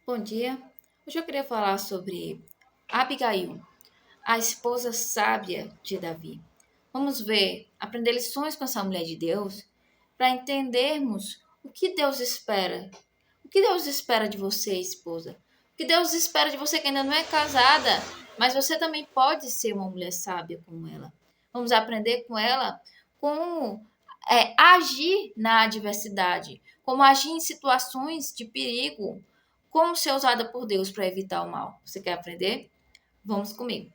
Bom dia. Hoje eu queria falar sobre Abigail, a esposa sábia de Davi. Vamos ver, aprender lições com essa mulher de Deus para entendermos o que Deus espera. O que Deus espera de você, esposa? O que Deus espera de você que ainda não é casada, mas você também pode ser uma mulher sábia como ela. Vamos aprender com ela como agir na adversidade, como agir em situações de perigo, como ser usada por Deus para evitar o mal. Você quer aprender? Vamos comigo.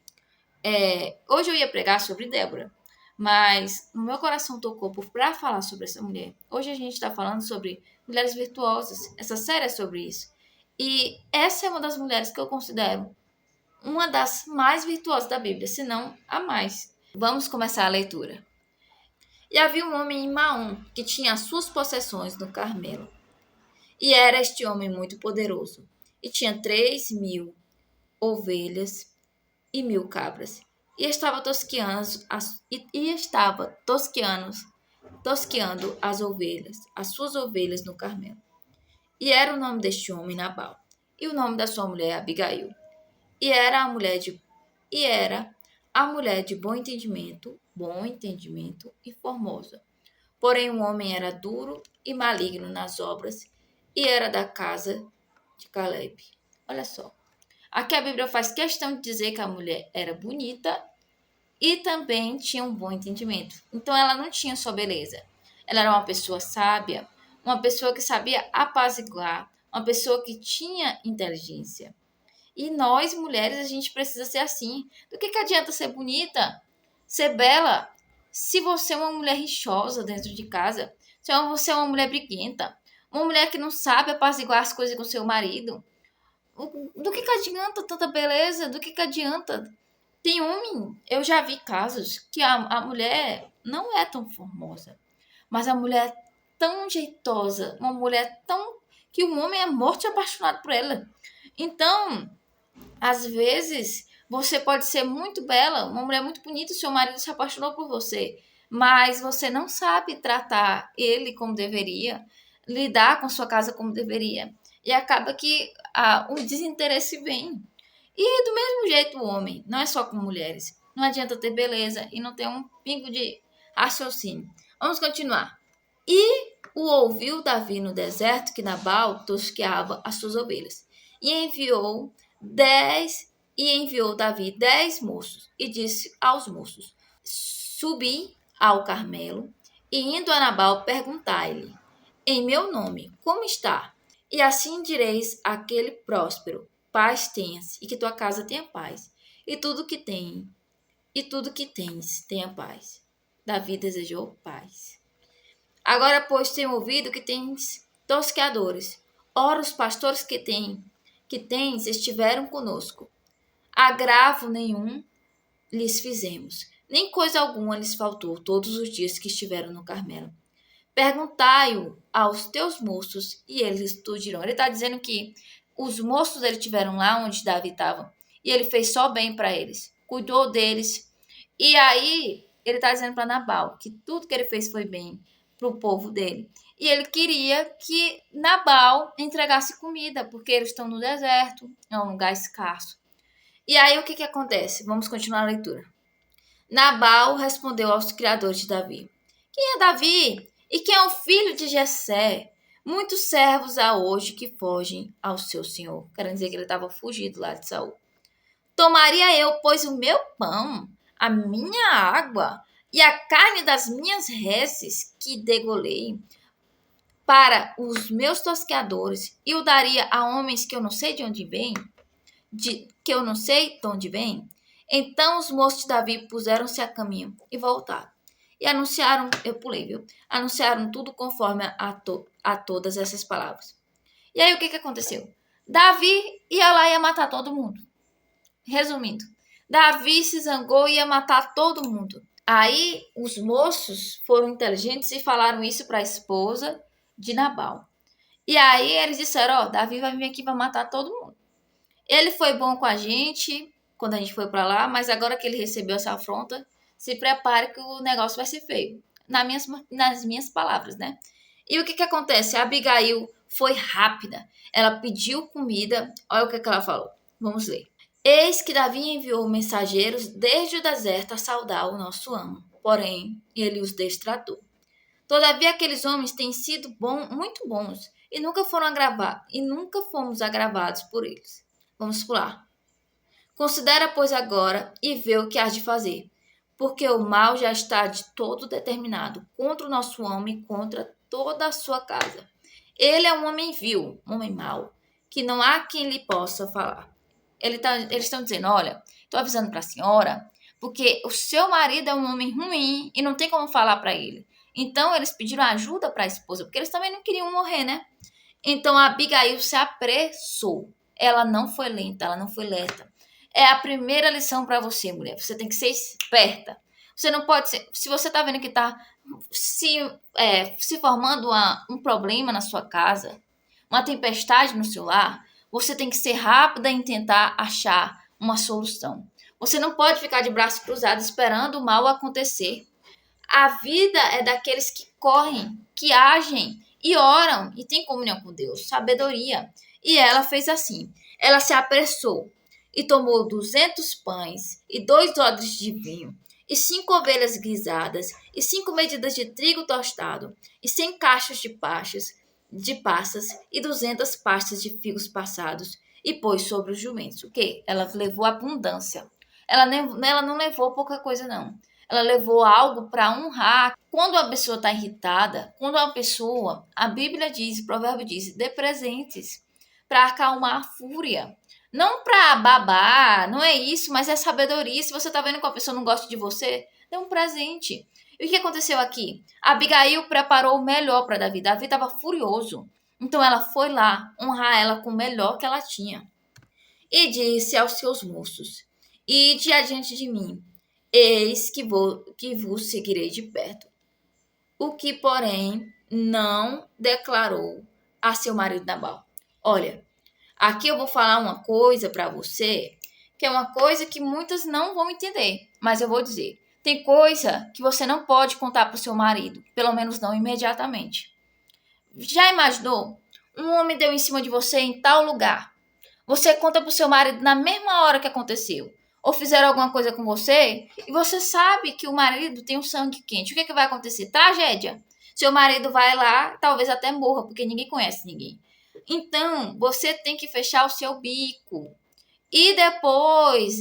Hoje eu ia pregar sobre Débora, mas no meu coração tocou para falar sobre essa mulher. Hoje a gente está falando sobre mulheres virtuosas. Essa série é sobre isso. E essa é uma das mulheres que eu considero uma das mais virtuosas da Bíblia, se não a mais. Vamos começar a leitura. E havia um homem em Maom que tinha as suas possessões no Carmelo. E era este homem muito poderoso. E tinha 3.000 ovelhas e 1.000 cabras. E estava tosqueando as suas ovelhas no Carmelo. E era o nome deste homem Nabal. E o nome da sua mulher Abigail. E era a mulher de bom entendimento e formosa. Porém o homem era duro e maligno nas obras e era da casa de Caleb. Olha só. Aqui a Bíblia faz questão de dizer que a mulher era bonita e também tinha um bom entendimento. Então ela não tinha só beleza. Ela era uma pessoa sábia, uma pessoa que sabia apaziguar, uma pessoa que tinha inteligência. E nós, mulheres, a gente precisa ser assim. Do que adianta ser bonita, ser bela, se você é uma mulher rixosa dentro de casa, se você é uma mulher briguenta, uma mulher que não sabe apaziguar as coisas com seu marido? Do que adianta tanta beleza? Do que adianta? Tem homem, eu já vi casos que a mulher não é tão formosa, mas a mulher é tão jeitosa, uma mulher tão que o homem é morto e apaixonado por ela. Então, às vezes, você pode ser muito bela, uma mulher muito bonita, seu marido se apaixonou por você, mas você não sabe tratar ele como deveria, lidar com sua casa como deveria. E acaba que o desinteresse vem. E do mesmo jeito o homem, não é só com mulheres. Não adianta ter beleza e não ter um pingo de raciocínio. Vamos continuar. E o ouviu Davi no deserto que Nabal tosqueava as suas ovelhas. E enviou Davi 10 moços e disse aos moços: Subi ao Carmelo e indo a Nabal perguntai-lhe: Em meu nome, como está? E assim direis àquele próspero: Paz tenhas e que tua casa tenha paz, e tudo que tens tenha paz. Davi desejou paz. Agora, pois, tenho ouvido que tens tosqueadores. Ora, os pastores que tens estiveram conosco. Agravo nenhum lhes fizemos, nem coisa alguma lhes faltou todos os dias que estiveram no Carmelo. Perguntai-o aos teus moços, e eles te dirão. Ele está dizendo que os moços dele estiveram lá onde Davi estava, e ele fez só bem para eles, cuidou deles. E aí, ele está dizendo para Nabal que tudo que ele fez foi bem para o povo dele. E ele queria que Nabal entregasse comida, porque eles estão no deserto, é um lugar escasso. E aí, o que acontece? Vamos continuar a leitura. Nabal respondeu aos criadores de Davi: Quem é Davi? E quem é o filho de Jessé? Muitos servos há hoje que fogem ao seu senhor. Querendo dizer que ele estava fugido lá de Saul. Tomaria eu, pois, o meu pão, a minha água e a carne das minhas reses que degolei para os meus tosqueadores e o daria a homens que eu não sei de onde vêm? Que eu não sei de onde vêm? Então os moços de Davi puseram-se a caminho e voltaram. E anunciaram, Anunciaram tudo conforme a todas essas palavras. E aí o que aconteceu? Davi ia lá e ia matar todo mundo. Resumindo, Davi se zangou e ia matar todo mundo. Aí os moços foram inteligentes e falaram isso para a esposa de Nabal. E aí eles disseram, Davi vai vir aqui e vai matar todo mundo. Ele foi bom com a gente quando a gente foi para lá, mas agora que ele recebeu essa afronta, se prepare que o negócio vai ser feio. Nas minhas palavras, né? E o que acontece? A Abigail foi rápida. Ela pediu comida. Olha o que ela falou. Vamos ler. Eis que Davi enviou mensageiros desde o deserto a saudar o nosso amo. Porém, ele os destratou. Todavia, aqueles homens têm sido muito bons e nunca fomos agravados por eles. Vamos pular. Considera, pois, agora e vê o que hás de fazer, porque o mal já está de todo determinado contra o nosso homem e contra toda a sua casa. Ele é um homem vil, um homem mau, que não há quem lhe possa falar. Eles estão dizendo, olha, estou avisando para a senhora, porque o seu marido é um homem ruim e não tem como falar para ele. Então, eles pediram ajuda para a esposa, porque eles também não queriam morrer, né? Então, a Abigail se apressou. Ela não foi lenta, ela não foi lerda. É a primeira lição para você, mulher. Você tem que ser esperta. Você não pode ser... Se você está vendo que está se formando um problema na sua casa, uma tempestade no seu lar, você tem que ser rápida em tentar achar uma solução. Você não pode ficar de braços cruzados esperando o mal acontecer. A vida é daqueles que correm, que agem e oram e têm comunhão com Deus, sabedoria. E ela fez assim. Ela se apressou e tomou 200 pães e 2 odres de vinho e 5 ovelhas guisadas e 5 medidas de trigo tostado e 100 cachos de passas e 200 pastas de figos passados e pôs sobre os jumentos. O quê? Ela levou abundância. Ela não levou pouca coisa, não. Ela levou algo para honrar. Quando a pessoa está irritada, a Bíblia diz, o provérbio diz, dê presentes para acalmar a fúria. Não para babar, não é isso, mas é sabedoria. Se você está vendo que a pessoa não gosta de você, dê um presente. E o que aconteceu aqui? Abigail preparou o melhor para Davi. Davi estava furioso. Então ela foi lá honrar ela com o melhor que ela tinha. E disse aos seus moços, ide adiante de mim, eis que vos seguirei de perto. O que, porém, não declarou a seu marido Nabal. Olha, aqui eu vou falar uma coisa para você, que é uma coisa que muitas não vão entender, mas eu vou dizer. Tem coisa que você não pode contar para o seu marido, pelo menos não imediatamente. Já imaginou? Um homem deu em cima de você em tal lugar. Você conta para o seu marido na mesma hora que aconteceu. Ou fizeram alguma coisa com você, e você sabe que o marido tem um sangue quente. O que vai acontecer? Tragédia. Seu marido vai lá, talvez até morra, porque ninguém conhece ninguém. Então, você tem que fechar o seu bico. E depois,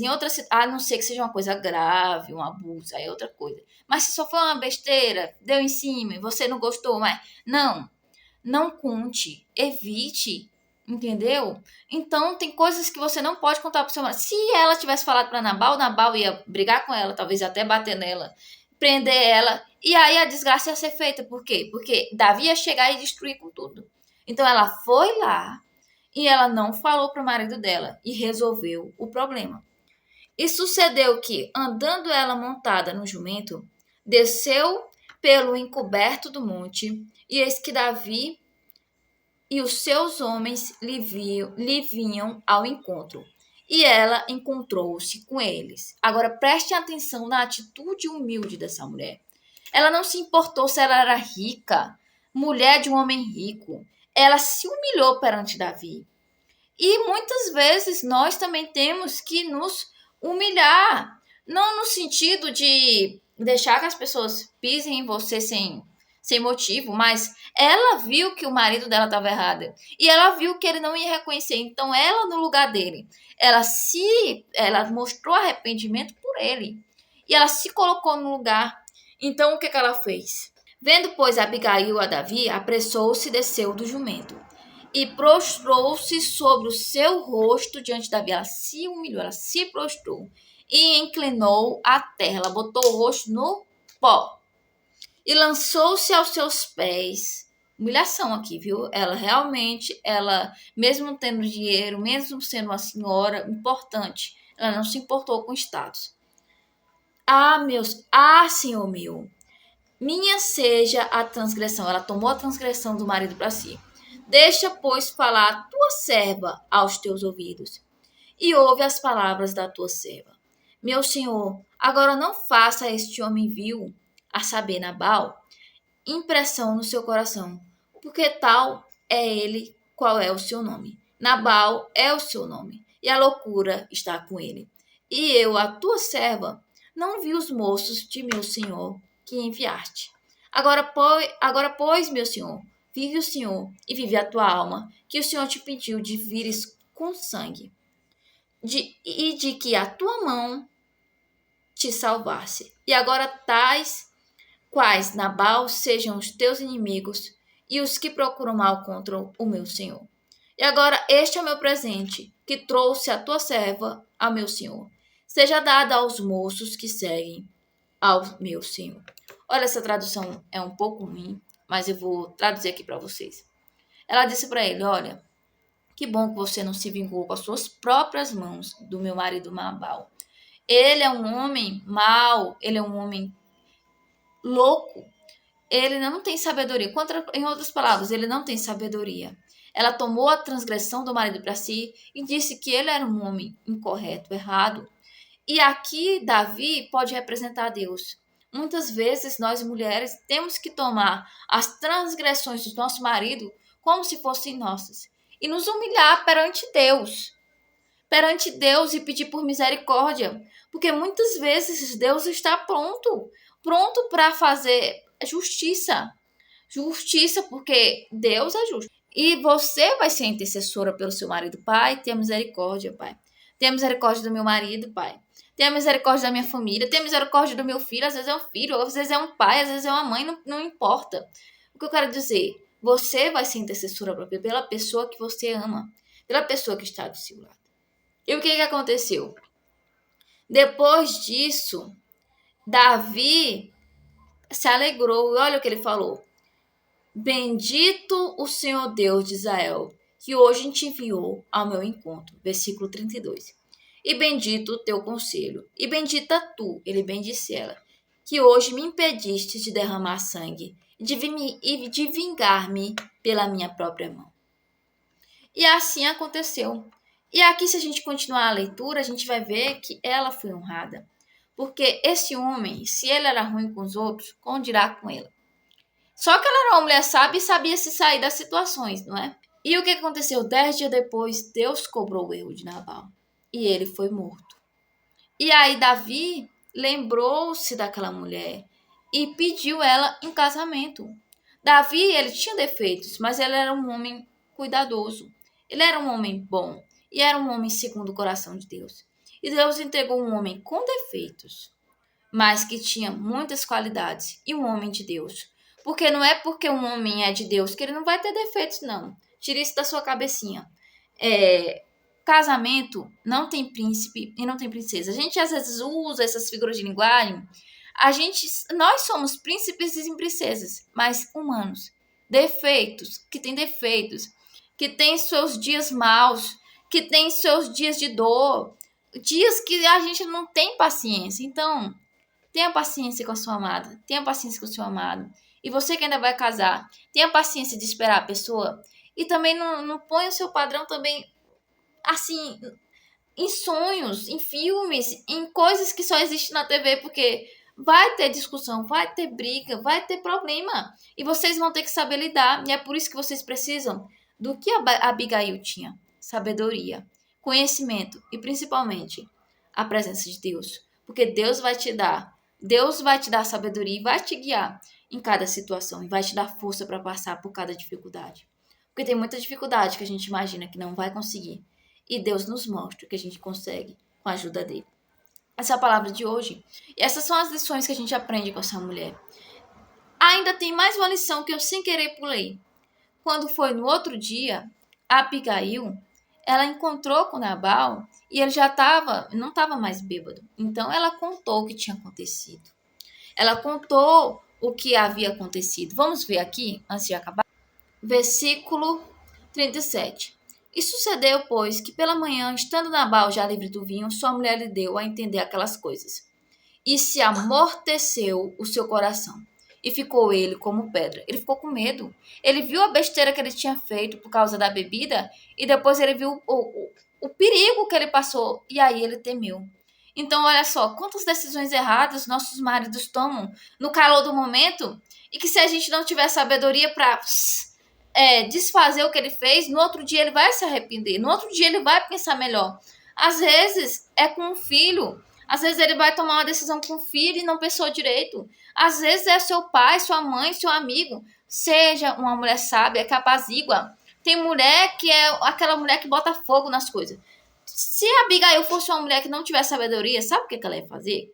a não ser que seja uma coisa grave, um abuso, aí é outra coisa. Mas se só foi uma besteira, deu em cima e você não gostou, mas não conte, evite, entendeu? Então, tem coisas que você não pode contar pro seu marido. Se ela tivesse falado para Nabal ia brigar com ela, talvez até bater nela, prender ela, e aí a desgraça ia ser feita. Por quê? Porque Davi ia chegar e destruir com tudo. Então, ela foi lá e ela não falou para o marido dela e resolveu o problema. E sucedeu que, andando ela montada no jumento, desceu pelo encoberto do monte, e eis que Davi e os seus homens lhe vinham ao encontro, e ela encontrou-se com eles. Agora preste atenção na atitude humilde dessa mulher. Ela não se importou se ela era rica, mulher de um homem rico. Ela se humilhou perante Davi. E muitas vezes nós também temos que nos humilhar, não no sentido de deixar que as pessoas pisem em você sem motivo, mas ela viu que o marido dela estava errado e ela viu que ele não ia reconhecer. Então ela, no lugar dele, ela mostrou arrependimento por ele e ela se colocou no lugar. Então o que ela fez? Vendo, pois, Abigail a Davi, apressou-se e desceu do jumento e prostrou-se sobre o seu rosto diante de Davi. Ela se humilhou, ela se prostrou e inclinou a terra. Ela botou o rosto no pó e lançou-se aos seus pés. Humilhação aqui, viu? Ela realmente, mesmo tendo dinheiro, mesmo sendo uma senhora importante, ela não se importou com status. Senhor meu, minha seja a transgressão. Ela tomou a transgressão do marido para si. Deixa, pois, falar a tua serva aos teus ouvidos, e ouve as palavras da tua serva. Meu senhor, agora não faça este homem vil, a saber, Nabal, impressão no seu coração, porque tal é ele qual é o seu nome. Nabal é o seu nome, e a loucura está com ele. E eu, a tua serva, não vi os moços de meu senhor que enviaste. Agora, pois, meu senhor, vive o Senhor e vive a tua alma, que o Senhor te pediu de vires com sangue, e de que a tua mão te salvasse. E agora tais quais Nabal sejam os teus inimigos e os que procuram mal contra o meu senhor. E agora este é o meu presente, que trouxe a tua serva ao meu senhor. Seja dada aos moços que seguem ao meu senhor. Olha, essa tradução é um pouco ruim, mas eu vou traduzir aqui para vocês. Ela disse para ele: olha, que bom que você não se vingou com as suas próprias mãos do meu marido Nabal. Ele é um homem mau, ele é um homem louco. Ele não tem sabedoria. Em outras palavras, ele não tem sabedoria. Ela tomou a transgressão do marido para si e disse que ele era um homem incorreto, errado. E aqui Davi pode representar Deus. Muitas vezes nós mulheres temos que tomar as transgressões do nosso marido como se fossem nossas e nos humilhar perante Deus e pedir por misericórdia, porque muitas vezes Deus está pronto para fazer justiça, porque Deus é justo. E você vai ser intercessora pelo seu marido. Pai, tenha misericórdia, Pai. Tenha misericórdia do meu marido, Pai. Tenha misericórdia da minha família. Tenha misericórdia do meu filho. Às vezes é um filho, às vezes é um pai, às vezes é uma mãe, não importa. O que eu quero dizer, você vai ser intercessora pela pessoa que você ama, pela pessoa que está do seu lado. E o que aconteceu? Depois disso, Davi se alegrou. E olha o que ele falou. Bendito o Senhor Deus de Israel, que hoje te enviou ao meu encontro. Versículo 32. E bendito o teu conselho, e bendita tu, ele bendisse ela, que hoje me impediste de derramar sangue e de vingar-me pela minha própria mão. E assim aconteceu. E aqui, se a gente continuar a leitura, a gente vai ver que ela foi honrada. Porque esse homem, se ele era ruim com os outros, como dirá com ela? Só que ela era uma mulher sábia e sabia se sair das situações, não é? E o que aconteceu? 10 dias depois, Deus cobrou o erro de Nabal. E ele foi morto. E aí Davi lembrou-se daquela mulher e pediu ela em casamento. Davi, ele tinha defeitos, mas ele era um homem cuidadoso. Ele era um homem bom e era um homem segundo o coração de Deus. E Deus entregou um homem com defeitos, mas que tinha muitas qualidades, e um homem de Deus. Porque não é porque um homem é de Deus que ele não vai ter defeitos, não. Tire isso da sua cabecinha. Casamento não tem príncipe e não tem princesa. A gente às vezes usa essas figuras de linguagem. Nós somos príncipes e princesas, mas humanos. Que têm defeitos, que têm seus dias maus, que têm seus dias de dor, dias que a gente não tem paciência. Então, tenha paciência com a sua amada, tenha paciência com o seu amado. E você que ainda vai casar, tenha paciência de esperar a pessoa. E também não ponha o seu padrão também, assim, em sonhos, em filmes, em coisas que só existem na TV, porque vai ter discussão, vai ter briga, vai ter problema. E vocês vão ter que saber lidar. E é por isso que vocês precisam do que a Abigail tinha: sabedoria, conhecimento e principalmente a presença de Deus. Porque Deus vai te dar sabedoria e vai te guiar em cada situação e vai te dar força para passar por cada dificuldade. Porque tem muita dificuldade que a gente imagina que não vai conseguir. E Deus nos mostra que a gente consegue com a ajuda dele. Essa é a palavra de hoje. E essas são as lições que a gente aprende com essa mulher. Ainda tem mais uma lição que eu sem querer pulei. Quando foi no outro dia, a Abigail, ela encontrou com Nabal e ele não estava mais bêbado. Então ela contou o que tinha acontecido. Ela contou o que havia acontecido. Vamos ver aqui, antes de acabar. Versículo 37. E sucedeu, pois, que pela manhã, estando Nabal já livre do vinho, sua mulher lhe deu a entender aquelas coisas. E se amorteceu o seu coração. E ficou ele como pedra. Ele ficou com medo. Ele viu a besteira que ele tinha feito por causa da bebida. E depois ele viu o perigo que ele passou. E aí ele temeu. Então, olha só, quantas decisões erradas nossos maridos tomam no calor do momento. E que se a gente não tiver sabedoria para desfazer o que ele fez, no outro dia ele vai se arrepender, no outro dia ele vai pensar melhor. Às vezes é com o filho, às vezes ele vai tomar uma decisão com o filho e não pensou direito. Às vezes é seu pai, sua mãe, seu amigo. Seja uma mulher sábia que apazigua. Tem mulher que é aquela mulher que bota fogo nas coisas. Se a Abigail fosse uma mulher que não tivesse sabedoria, sabe o que ela ia fazer?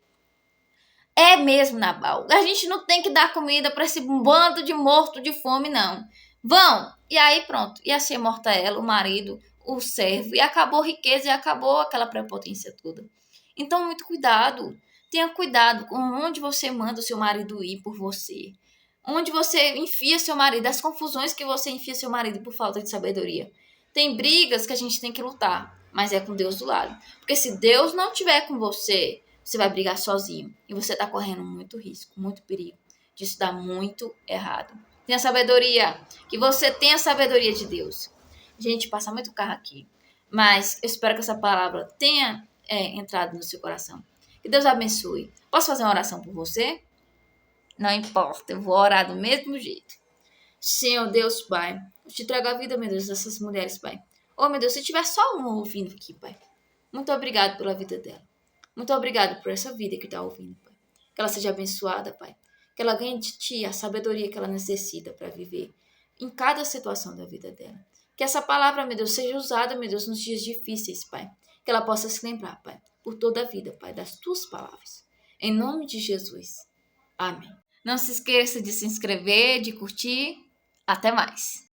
É mesmo, Nabal. A gente não tem que dar comida para esse bando de morto de fome, não. Vão! E aí pronto. Ia ser morta ela, o marido, o servo. E acabou a riqueza e acabou aquela prepotência toda. Então, muito cuidado. Tenha cuidado com onde você manda o seu marido ir por você. Onde você enfia seu marido. As confusões que você enfia seu marido por falta de sabedoria. Tem brigas que a gente tem que lutar. Mas é com Deus do lado. Porque se Deus não estiver com você, você vai brigar sozinho. E você está correndo muito risco, muito perigo. Disso dá muito errado. Tenha sabedoria. Que você tenha a sabedoria de Deus. Gente, passa muito carro aqui. Mas eu espero que essa palavra tenha entrado no seu coração. Que Deus abençoe. Posso fazer uma oração por você? Não importa, eu vou orar do mesmo jeito. Senhor Deus, Pai, eu te trago a vida, meu Deus, dessas mulheres, Pai. Oh, meu Deus, se tiver só uma ouvindo aqui, Pai. Muito obrigado pela vida dela. Muito obrigado por essa vida que está ouvindo, Pai. Que ela seja abençoada, Pai. Que ela ganhe de Ti a sabedoria que ela necessita para viver em cada situação da vida dela. Que essa palavra, meu Deus, seja usada, meu Deus, nos dias difíceis, Pai. Que ela possa se lembrar, Pai, por toda a vida, Pai, das Tuas palavras. Em nome de Jesus. Amém. Não se esqueça de se inscrever, de curtir. Até mais.